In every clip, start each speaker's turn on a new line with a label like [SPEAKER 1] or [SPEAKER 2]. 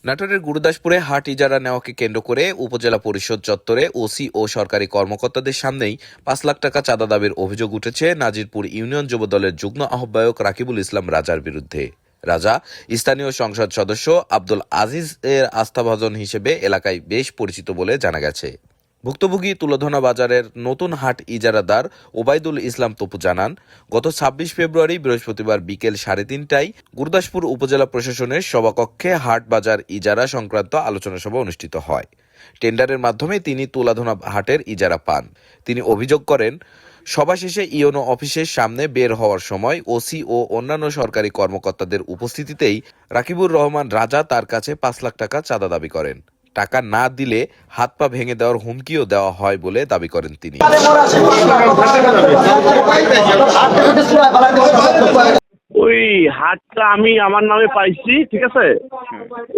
[SPEAKER 1] নাটোরের গুরুদাসপুরে হাট ইজারা নেওয়াকে কেন্দ্র করে উপজেলা পরিষদ চত্বরে ওসি ও সরকারি কর্মকর্তাদের সামনেই ৫ লাখ টাকা চাঁদা দাবির অভিযোগ উঠেছে নাজিরপুর ইউনিয়ন যুবদলের যুগ্ম আহ্বায়ক রাকিবুল ইসলাম রাজার বিরুদ্ধে। রাজা স্থানীয় সংসদ সদস্য আব্দুল আজিজ এর আস্থাভাজন হিসেবে এলাকায় বেশ পরিচিত বলে জানা গেছে। ভুক্তভোগী তুলাধনা বাজারের নতুন হাট ইজারাদার ওবায়দুল ইসলাম তপু জানান, গত ২৬ ফেব্রুয়ারি বৃহস্পতিবার বিকেল ৩:৩০টায় গুরুদাসপুর উপজেলা প্রশাসনের সভাকক্ষে হাট বাজার ইজারা সংক্রান্ত আলোচনা সভা অনুষ্ঠিত হয়। টেন্ডারের মাধ্যমে তিনি তুলাধনা হাটের ইজারা পান। তিনি অভিযোগ করেন, সভা শেষে ইওনো অফিসের সামনে বের হওয়ার সময় ওসি ও অন্যান্য সরকারি কর্মকর্তাদের উপস্থিতিতেই রাকিবুর রহমান রাজা তার কাছে ৫ লাখ টাকা চাঁদা দাবি করেন। টাকা না দিলে হাত পা ভেঙে দেওয়ার হুমকিও দেওয়া হয় বলে দাবি করেন তিনি।
[SPEAKER 2] ওই হাটটা আমি আমার নামে পাইছি, ঠিক আছে,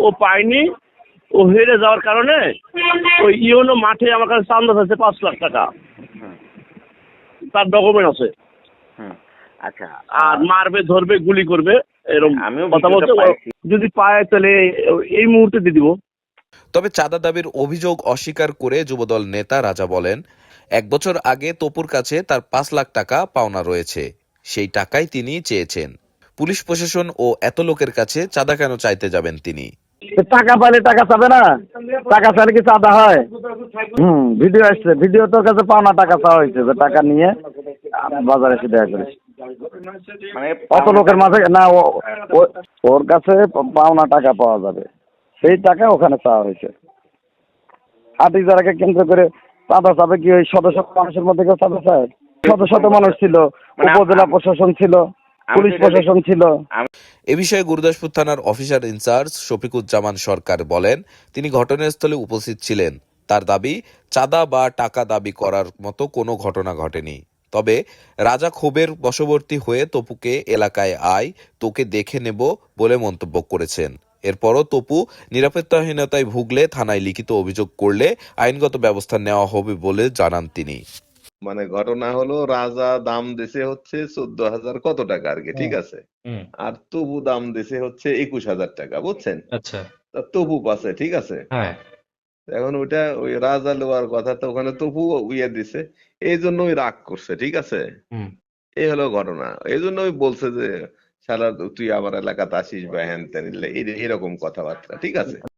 [SPEAKER 2] ও পাইনি, ও হেরে যাওয়ার কারণে ওই ইওনো মাঠে আমার কাছে চান্দা আছে ৫ লাখ টাকা, তার ডকুমেন্ট আছে।
[SPEAKER 3] আচ্ছা,
[SPEAKER 2] আর মারবে, ধরবে, গুলি করবে, এরকম
[SPEAKER 3] আমিও
[SPEAKER 2] কথা বলতে। যদি পায় তাহলে এই মুহূর্তে দিয়ে দিব।
[SPEAKER 1] তবে চাঁদা দাবির অভিযোগ অস্বীকার করে যুবদল নেতা রাজা বলেন, ১ বছর আগে তপুর কাছে তার ৫ লাখ টাকা পাওনা রয়েছে, সেই টাকাই তিনি চেয়েছেন। পুলিশ প্রশাসন ও এত লোকের কাছে চাঁদা কেন চাইতে যাবেন তিনি?
[SPEAKER 4] টাকা পাইলে টাকা চাবে না? টাকা চাইলে কি চাঁদা হয়? ভিডিও আসছে, ভিডিও তোর কাছে পাওনা টাকা চাওয়া হয়েছে, যে টাকা নিয়ে বাজারে এসে দেয়া করিস।
[SPEAKER 3] মানে
[SPEAKER 4] অত লোকের মাঝে না, ওর কাছে পাওনা টাকা পাওয়া যাবে, সেই টাকা ওখানে চাওয়া হয়েছে। হাট ইজারাকে কেন্দ্র করে চাঁদা চাবে কি ওই শত শত মানুষের মধ্যে কেউ চাঁদা চায়? শত শত মানুষ ছিল, উপজেলা প্রশাসন ছিল, পুলিশ প্রশাসন ছিল।
[SPEAKER 1] এ বিষয়ে গুরুদাসপুর থানার অফিসার ইনচার্জ শফিকুজ্জামান সরকার বলেন, তিনি ঘটনাস্থলে উপস্থিত ছিলেন। তার দাবি, চাঁদা বা টাকা দাবি করার মতো কোনো ঘটনা ঘটেনি। তবে রাজা ক্ষোভের বশবর্তী হয়ে তপুকে এলাকায় আয়, তোকে দেখে নেব বলে মন্তব্য করেছেন। এরপরও তপু নিরাপত্তাহীনতায় ভুগলে থানায় লিখিত অভিযোগ করলে আইনগত ব্যবস্থা নেওয়া হবে বলে জানান তিনি।
[SPEAKER 5] মানে ঘটনা হলো, রাজা দাম দিছে হচ্ছে ১৪,০০০ কত টাকা আর কি, ঠিক আছে, আর তবু দাম দিছে হচ্ছে ২১,০০০ টাকা, বুঝছেন?
[SPEAKER 6] আচ্ছা,
[SPEAKER 5] তা তবু পাচ্ছে, ঠিক আছে।
[SPEAKER 6] হ্যাঁ,
[SPEAKER 5] এখন ওইটা ওই রাজা লোয়ার কথা, তো ওখানে তবু ইয়ে দিছে, এই জন্য ওই রাগ করছে, ঠিক আছে। এই হলো ঘটনা। এই জন্য ওই বলছে যে, শালা তুই আমার এলাকাতে আসিস বা হ্যান ত্যান, এরকম কথাবার্তা, ঠিক আছে।